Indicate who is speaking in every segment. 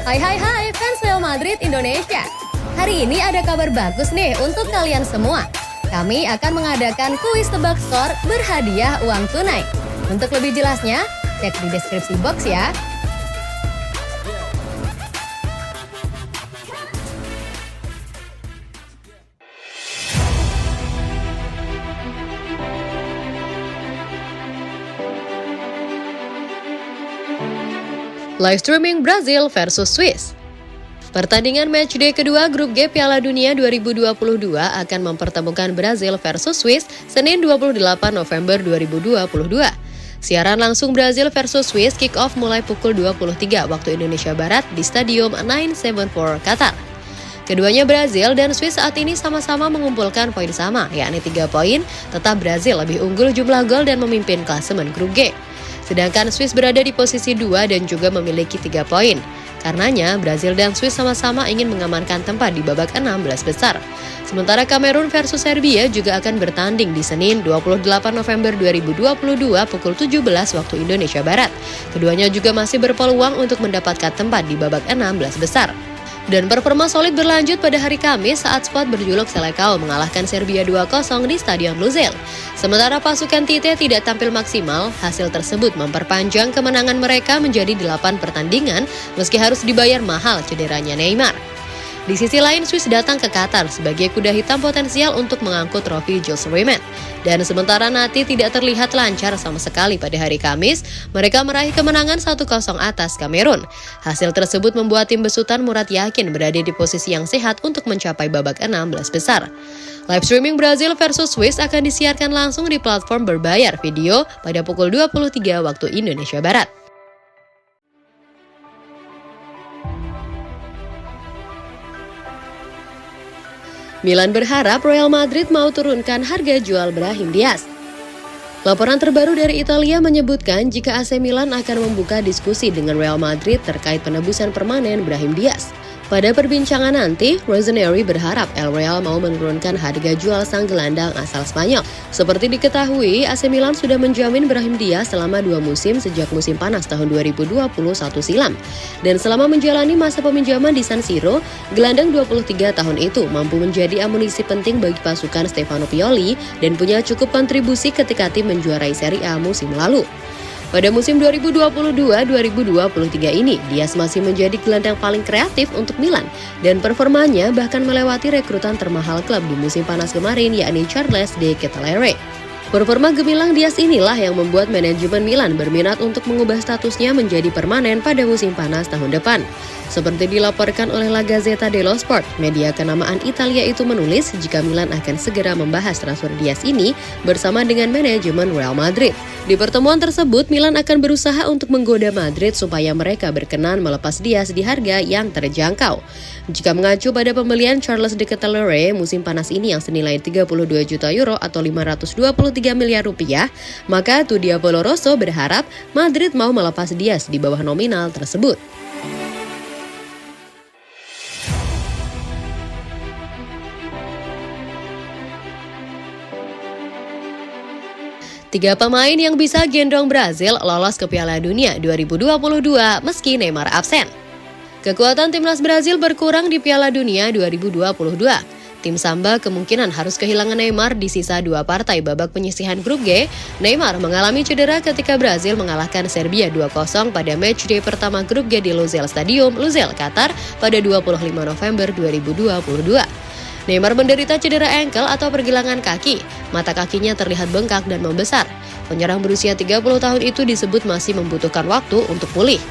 Speaker 1: Hai fans Real Madrid Indonesia. Hari ini ada kabar bagus nih untuk kalian semua. Kami akan mengadakan kuis tebak skor berhadiah uang tunai. Untuk lebih jelasnya, cek di deskripsi box ya. Live streaming Brazil versus Swiss. Pertandingan matchday kedua grup G Piala Dunia 2022 akan mempertemukan Brazil versus Swiss Senin 28 November 2022. Siaran langsung Brazil versus Swiss kick off mulai pukul 23 waktu Indonesia Barat di Stadium 974 Qatar. Keduanya Brazil dan Swiss saat ini sama-sama mengumpulkan poin sama, yakni 3 poin, tetap Brazil lebih unggul jumlah gol dan memimpin klasemen grup G. Sedangkan Swiss berada di posisi 2 dan juga memiliki 3 poin. Karenanya, Brazil dan Swiss sama-sama ingin mengamankan tempat di babak 16 besar. Sementara Kamerun versus Serbia juga akan bertanding di Senin 28 November 2022 pukul 17 waktu Indonesia Barat. Keduanya juga masih berpeluang untuk mendapatkan tempat di babak 16 besar. Dan performa solid berlanjut pada hari Kamis saat skuad berjuluk Selecao mengalahkan Serbia 2-0 di Stadion Lusail. Sementara pasukan Tite tidak tampil maksimal, hasil tersebut memperpanjang kemenangan mereka menjadi 8 pertandingan meski harus dibayar mahal cederanya Neymar. Di sisi lain, Swiss datang ke Qatar sebagai kuda hitam potensial untuk mengangkut trofi Jules Rimet. Dan sementara Nati tidak terlihat lancar sama sekali pada hari Kamis, mereka meraih kemenangan 1-0 atas Kamerun. Hasil tersebut membuat tim besutan Murat yakin berada di posisi yang sehat untuk mencapai babak 16 besar. Live streaming Brazil versus Swiss akan disiarkan langsung di platform berbayar video pada pukul 23 waktu Indonesia Barat. Milan berharap Real Madrid mau turunkan harga jual Brahim Diaz. Laporan terbaru dari Italia menyebutkan jika AC Milan akan membuka diskusi dengan Real Madrid terkait penebusan permanen Brahim Diaz. Pada perbincangan nanti, Rossoneri berharap El Real mau menurunkan harga jual sang gelandang asal Spanyol. Seperti diketahui, AC Milan sudah menjamin Brahim Diaz selama 2 musim sejak musim panas tahun 2021 silam. Dan selama menjalani masa peminjaman di San Siro, gelandang 23 tahun itu mampu menjadi amunisi penting bagi pasukan Stefano Pioli dan punya cukup kontribusi ketika tim menjuarai Serie A musim lalu. Pada musim 2022-2023 ini, Diaz masih menjadi gelandang paling kreatif untuk Milan dan performanya bahkan melewati rekrutan termahal klub di musim panas kemarin yakni Charles de Ketelaere. Performa gemilang Diaz inilah yang membuat manajemen Milan berminat untuk mengubah statusnya menjadi permanen pada musim panas tahun depan. Seperti dilaporkan oleh La Gazzetta dello Sport, media kenamaan Italia itu menulis jika Milan akan segera membahas transfer Diaz ini bersama dengan manajemen Real Madrid. Di pertemuan tersebut, Milan akan berusaha untuk menggoda Madrid supaya mereka berkenan melepas Diaz di harga yang terjangkau. Jika mengacu pada pembelian Charles de Ketelaere musim panas ini yang senilai 32 juta euro atau 523 miliar rupiah, maka Diavolo Rosso berharap Madrid mau melepas Diaz di bawah nominal tersebut. Tiga pemain yang bisa gendong Brazil lolos ke Piala Dunia 2022 meski Neymar absen. Kekuatan timnas Brazil berkurang di Piala Dunia 2022. Tim Samba kemungkinan harus kehilangan Neymar di sisa 2 partai babak penyisihan grup G. Neymar mengalami cedera ketika Brazil mengalahkan Serbia 2-0 pada matchday pertama grup G di Lusail Stadium, Lusail, Qatar pada 25 November 2022. Neymar menderita cedera ankle atau pergelangan kaki. Mata kakinya terlihat bengkak dan membesar. Penyerang berusia 30 tahun itu disebut masih membutuhkan waktu untuk pulih.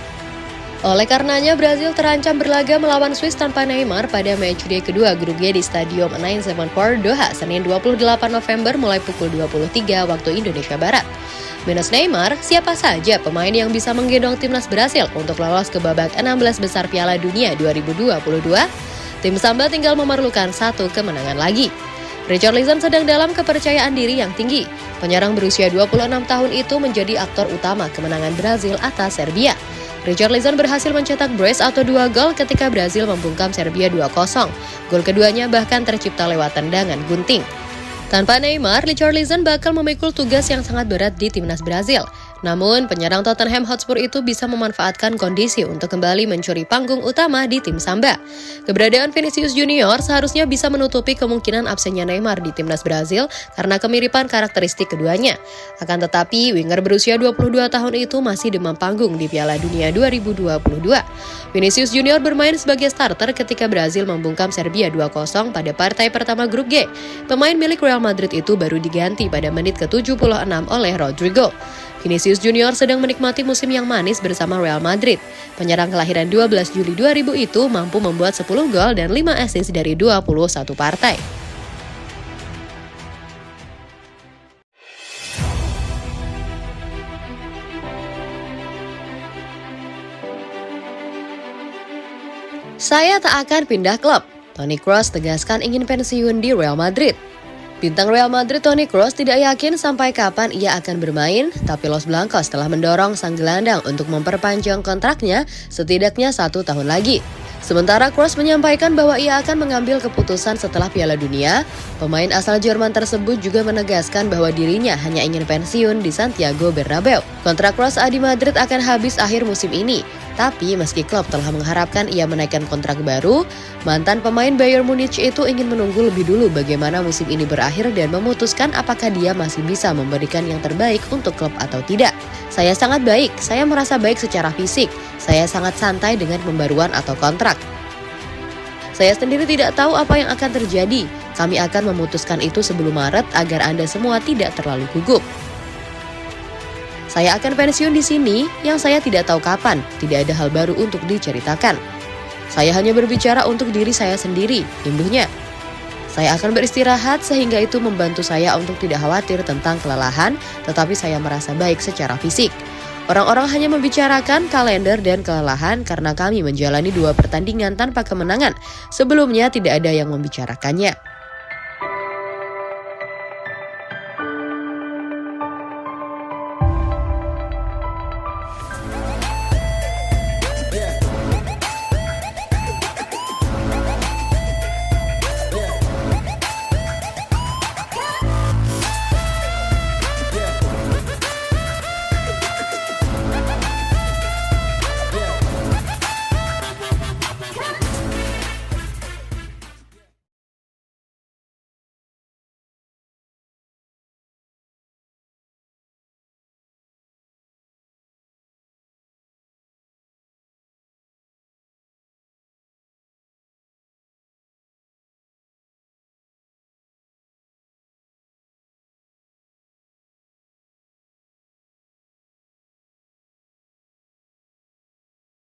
Speaker 1: Oleh karenanya, Brazil terancam berlaga melawan Swiss tanpa Neymar pada matchday kedua grup G di Stadium 974 Doha, Senin 28 November mulai pukul 23 waktu Indonesia Barat. Minus Neymar, siapa saja pemain yang bisa menggendong timnas Brazil untuk lolos ke babak 16 besar Piala Dunia 2022? Tim Samba tinggal memerlukan 1 kemenangan lagi. Richarlison sedang dalam kepercayaan diri yang tinggi. Penyerang berusia 26 tahun itu menjadi aktor utama kemenangan Brazil atas Serbia. Richarlison berhasil mencetak brace atau 2 gol ketika Brazil membungkam Serbia 2-0. Gol keduanya bahkan tercipta lewat tendangan gunting. Tanpa Neymar, Richarlison bakal memikul tugas yang sangat berat di timnas Brazil. Namun, penyerang Tottenham Hotspur itu bisa memanfaatkan kondisi untuk kembali mencuri panggung utama di tim Samba. Keberadaan Vinicius Junior seharusnya bisa menutupi kemungkinan absennya Neymar di timnas Brazil karena kemiripan karakteristik keduanya. Akan tetapi, winger berusia 22 tahun itu masih demam panggung di Piala Dunia 2022. Vinicius Junior bermain sebagai starter ketika Brazil membungkam Serbia 2-0 pada partai pertama grup G. Pemain milik Real Madrid itu baru diganti pada menit ke-76 oleh Rodrigo. Vinicius Junior sedang menikmati musim yang manis bersama Real Madrid. Penyerang kelahiran 12 Juli 2000 itu mampu membuat 10 gol dan 5 assist dari 21 partai. Saya tak akan pindah klub. Toni Kroos tegaskan ingin pensiun di Real Madrid. Bintang Real Madrid Toni Kroos tidak yakin sampai kapan ia akan bermain, tapi Los Blancos telah mendorong sang gelandang untuk memperpanjang kontraknya setidaknya 1 tahun lagi. Sementara Kroos menyampaikan bahwa ia akan mengambil keputusan setelah Piala Dunia, pemain asal Jerman tersebut juga menegaskan bahwa dirinya hanya ingin pensiun di Santiago Bernabeu. Kontrak Kroos di Madrid akan habis akhir musim ini, tapi meski klub telah mengharapkan ia menaikkan kontrak baru, mantan pemain Bayern Munich itu ingin menunggu lebih dulu bagaimana musim ini berakhir dan memutuskan apakah dia masih bisa memberikan yang terbaik untuk klub atau tidak. Saya sangat baik, saya merasa baik secara fisik, saya sangat santai dengan pembaruan atau kontrak. Saya sendiri tidak tahu apa yang akan terjadi, kami akan memutuskan itu sebelum Maret agar Anda semua tidak terlalu gugup. Saya akan pensiun di sini, yang saya tidak tahu kapan, tidak ada hal baru untuk diceritakan. Saya hanya berbicara untuk diri saya sendiri, imbuhnya. Saya akan beristirahat sehingga itu membantu saya untuk tidak khawatir tentang kelelahan, tetapi saya merasa baik secara fisik. Orang-orang hanya membicarakan kalender dan kelelahan karena kami menjalani 2 pertandingan tanpa kemenangan. Sebelumnya tidak ada yang membicarakannya.